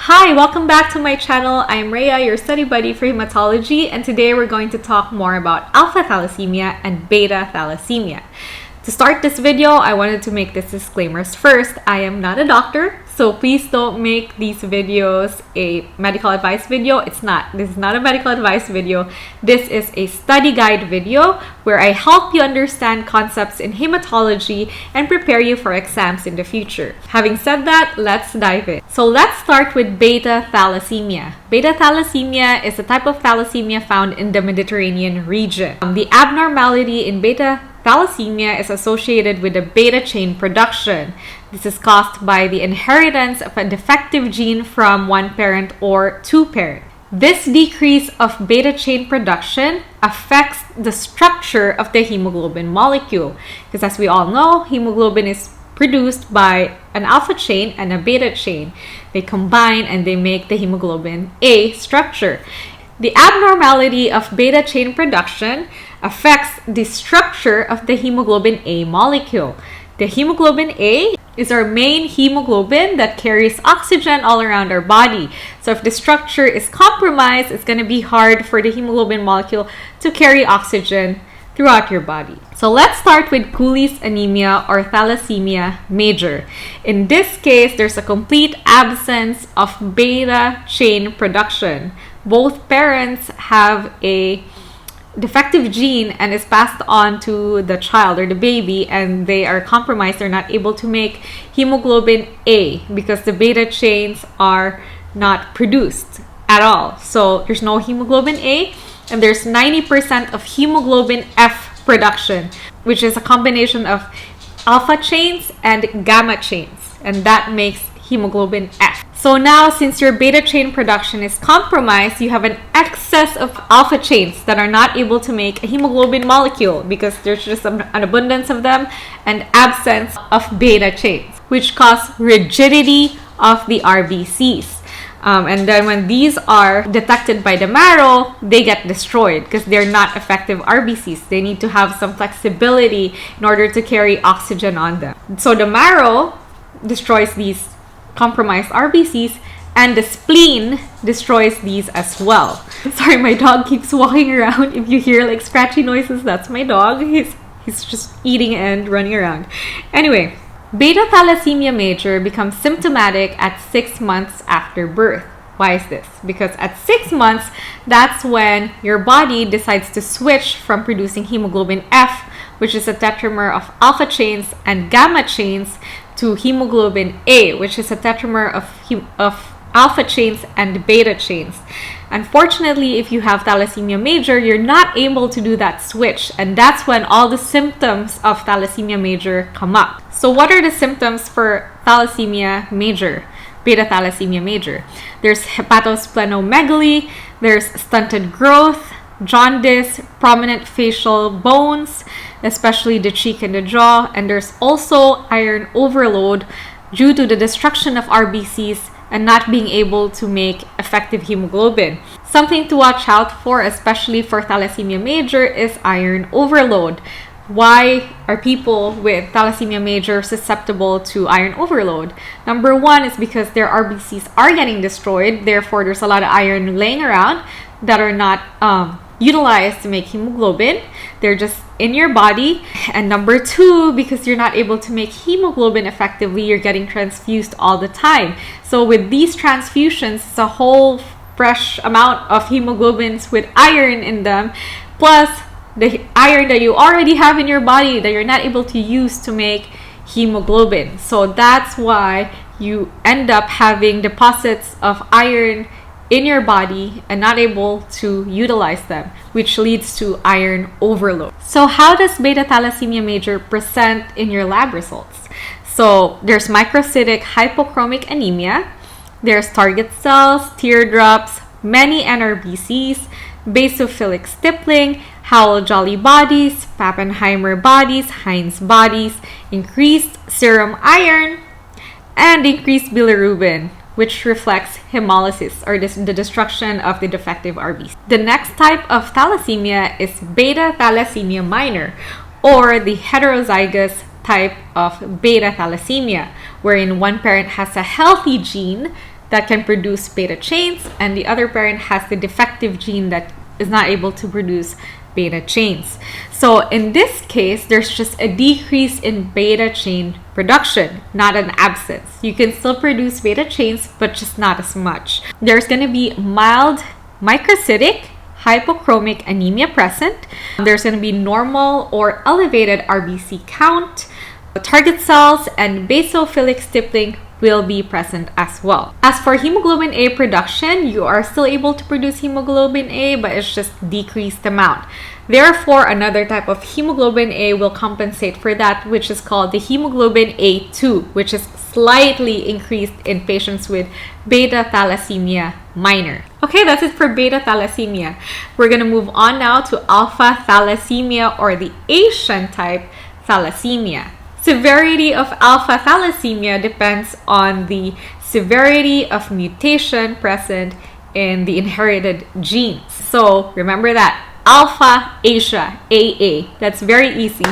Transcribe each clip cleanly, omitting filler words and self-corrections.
Hi, welcome back to my channel. I'm Rhea, your study buddy for hematology, and today we're going to talk more about alpha thalassemia and beta thalassemia. To start this video, I wanted to make this disclaimers first. I am not a doctor, so please don't make these videos a medical advice video. This is not a medical advice video. This is a study guide video where I help you understand concepts in hematology and prepare you for exams in the future. Having said that, let's dive in. So let's start with beta thalassemia. Beta thalassemia is a type of thalassemia found in the Mediterranean region. The abnormality in beta thalassemia is associated with the beta chain production. This is caused by the inheritance of a defective gene from one parent or two parents. This decrease of beta chain production affects the structure of the hemoglobin molecule, because as we all know, hemoglobin is produced by an alpha chain and a beta chain. They combine and they make the hemoglobin A structure. The abnormality of beta chain production affects the structure of the hemoglobin A molecule. The hemoglobin A is our main hemoglobin that carries oxygen all around our body. So if the structure is compromised, it's going to be hard for the hemoglobin molecule to carry oxygen throughout your body. So let's start with Cooley's anemia or thalassemia major. In this case, there's a complete absence of beta chain production. Both parents have a defective gene and is passed on to the child or the baby, and they are compromised. They're not able to make hemoglobin A because the beta chains are not produced at all. So there's no hemoglobin A, and there's 90% of hemoglobin F production, which is a combination of alpha chains and gamma chains, and that makes hemoglobin F. So now, since your beta chain production is compromised, you have an excess of alpha chains that are not able to make a hemoglobin molecule because there's just an abundance of them and absence of beta chains, which cause rigidity of the RBCs. And then when these are detected by the marrow, they get destroyed because they're not effective RBCs. They need to have some flexibility in order to carry oxygen on them. So the marrow destroys these compromised RBCs, and the spleen destroys these as well. Sorry, my dog keeps walking around. If you hear like scratchy noises, that's my dog. He's just eating and running around. Anyway, beta thalassemia major becomes symptomatic at 6 months after birth. Why is this? Because at 6 months, that's when your body decides to switch from producing hemoglobin F, which is a tetramer of alpha chains and gamma chains, to hemoglobin A, which is a tetramer of alpha chains and beta chains. Unfortunately, if you have thalassemia major, you're not able to do that switch, and that's when all the symptoms of thalassemia major come up. So what are the symptoms for thalassemia major, beta thalassemia major? There's hepatosplenomegaly, there's stunted growth, jaundice, prominent facial bones, especially the cheek and the jaw, and there's also iron overload due to the destruction of RBCs and not being able to make effective hemoglobin. Something to watch out for, especially for thalassemia major, is iron overload. Why are people with thalassemia major susceptible to iron overload? Number one is because their RBCs are getting destroyed, therefore there's a lot of iron laying around that are not utilized to make hemoglobin. They're just in your body. And number two, because you're not able to make hemoglobin effectively, you're getting transfused all the time. So with these transfusions, it's a whole fresh amount of hemoglobins with iron in them, plus the iron that you already have in your body that you're not able to use to make hemoglobin. So that's why you end up having deposits of iron in your body and not able to utilize them, which leads to iron overload. So how does beta thalassemia major present in your lab results? So there's microcytic hypochromic anemia, there's target cells, teardrops, many NRBCs, basophilic stippling, Howell-Jolly bodies, Pappenheimer bodies, Heinz bodies, increased serum iron, and increased bilirubin, which reflects hemolysis or the destruction of the defective RBC. The next type of thalassemia is beta thalassemia minor, or the heterozygous type of beta thalassemia, wherein one parent has a healthy gene that can produce beta chains, and the other parent has the defective gene that is not able to produce beta chains. So in this case, there's just a decrease in beta chain production, not an absence. You can still produce beta chains, but just not as much. There's going to be mild microcytic hypochromic anemia present. There's going to be normal or elevated RBC count. Target cells and basophilic stippling will be present as well. As for hemoglobin A production, you are still able to produce hemoglobin A, but it's just decreased amount. Therefore, another type of hemoglobin A will compensate for that, which is called the hemoglobin A2, which is slightly increased in patients with beta thalassemia minor. Okay, that's it for beta thalassemia. We're going to move on now to alpha thalassemia, or the Asian type thalassemia. Severity of alpha thalassemia depends on the severity of mutation present in the inherited genes. So remember that. Alpha Asia, AA. That's very easy.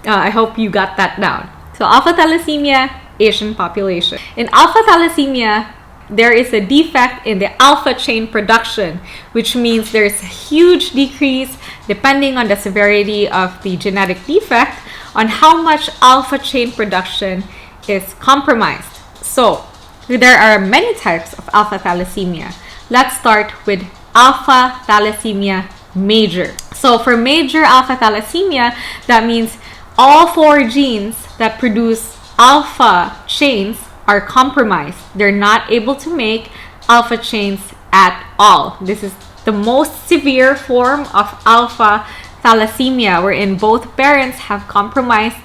I hope you got that down. So alpha thalassemia, Asian population. In alpha thalassemia, there is a defect in the alpha chain production, which means there's a huge decrease depending on the severity of the genetic defect on how much alpha chain production is compromised. So there are many types of alpha thalassemia. Let's start with alpha thalassemia major. So for major alpha thalassemia, that means all 4 genes that produce alpha chains are compromised. They're not able to make alpha chains at all. This is the most severe form of alpha thalassemia, wherein both parents have compromised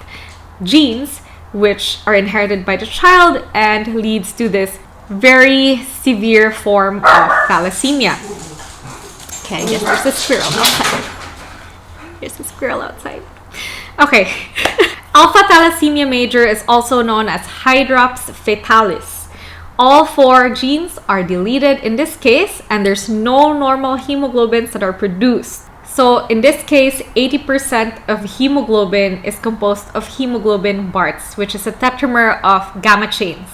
genes which are inherited by the child and leads to this very severe form of thalassemia. Okay, I guess there's a squirrel outside. There's a squirrel outside. Okay. Alpha thalassemia major is also known as Hydrops Fatalis. All 4 genes are deleted in this case, and there's no normal hemoglobins that are produced. So in this case, 80% of hemoglobin is composed of hemoglobin Barts, which is a tetramer of gamma chains.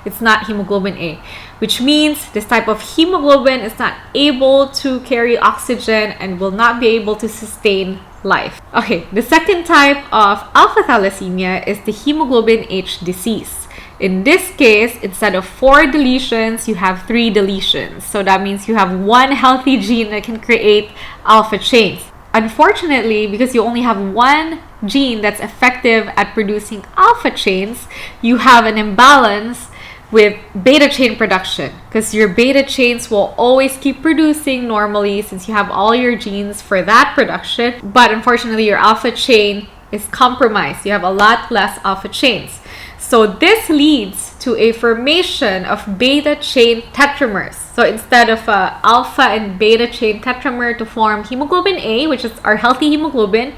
It's not hemoglobin A, which means this type of hemoglobin is not able to carry oxygen and will not be able to sustain life. Okay, the second type of alpha thalassemia is the hemoglobin H disease. In this case, instead of 4 deletions, you have 3 deletions. So that means you have 1 healthy gene that can create alpha chains. Unfortunately, because you only have 1 gene that's effective at producing alpha chains, you have an imbalance with beta chain production, because your beta chains will always keep producing normally since you have all your genes for that production. But unfortunately, your alpha chain is compromised. You have a lot less alpha chains. So this leads to a formation of beta chain tetramers. So instead of alpha and beta chain tetramer to form hemoglobin A, which is our healthy hemoglobin,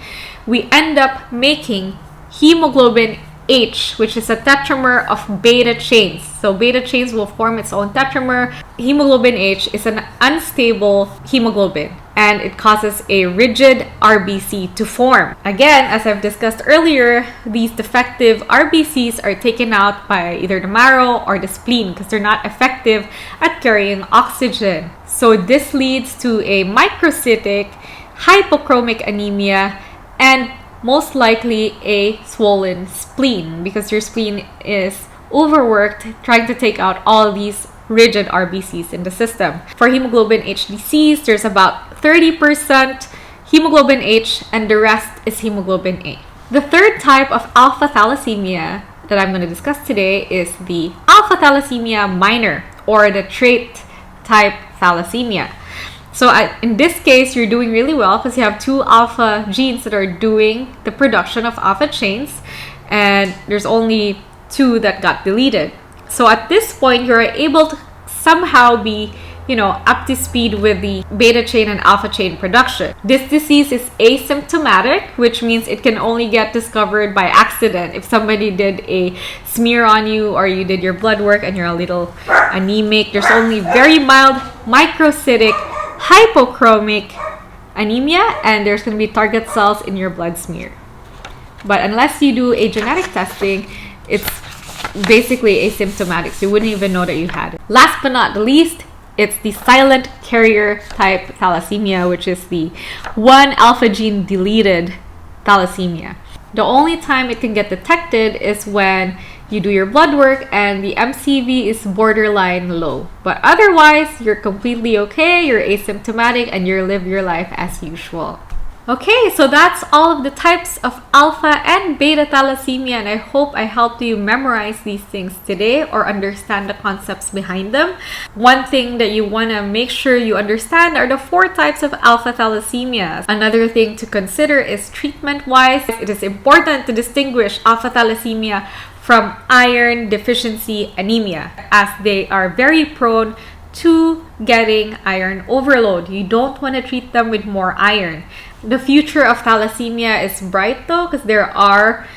we end up making hemoglobin H, which is a tetramer of beta chains. So beta chains will form its own tetramer. Hemoglobin H is an unstable hemoglobin, and it causes a rigid RBC to form. Again, as I've discussed earlier, these defective RBCs are taken out by either the marrow or the spleen because they're not effective at carrying oxygen. So this leads to a microcytic hypochromic anemia and most likely a swollen spleen, because your spleen is overworked trying to take out all these rigid RBCs in the system. For hemoglobin H disease, there's about 30% hemoglobin H and the rest is hemoglobin A. The third type of alpha thalassemia that I'm going to discuss today is the alpha thalassemia minor, or the trait type thalassemia. So in this case, you're doing really well because you have 2 alpha genes that are doing the production of alpha chains, and there's only 2 that got deleted. So at this point, you're able to somehow be, up to speed with the beta chain and alpha chain production. This disease is asymptomatic, which means it can only get discovered by accident. If somebody did a smear on you or you did your blood work and you're a little anemic, there's only very mild microcytic hypochromic anemia, and there's going to be target cells in your blood smear. But unless you do a genetic testing, it's basically asymptomatic, so you wouldn't even know that you had it. Last but not the least, it's the silent carrier type thalassemia, which is the 1 alpha gene deleted thalassemia. The only time it can get detected is when you do your blood work and the MCV is borderline low. But otherwise, you're completely okay, you're asymptomatic, and you live your life as usual. Okay, so that's all of the types of alpha and beta thalassemia, and I hope I helped you memorize these things today or understand the concepts behind them. One thing that you want to make sure you understand are the 4 types of alpha thalassemia. Another thing to consider is treatment-wise. It is important to distinguish alpha thalassemia from iron deficiency anemia, as they are very prone to getting iron overload. You don't want to treat them with more iron. The future of thalassemia is bright though, because there are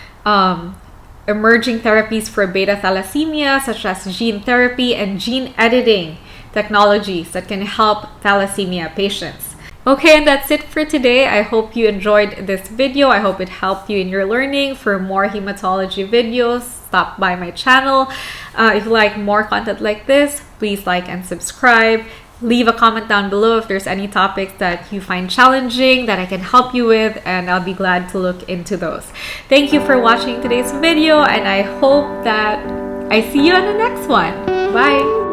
emerging therapies for beta thalassemia, such as gene therapy and gene editing technologies that can help thalassemia patients. Okay, and that's it for today. I hope you enjoyed this video. I hope it helped you in your learning. For more hematology videos, stop by my channel. If you like more content like this, please like and subscribe. Leave a comment down below if there's any topics that you find challenging that I can help you with, and I'll be glad to look into those. Thank you for watching today's video, and I hope that I see you on the next one. Bye!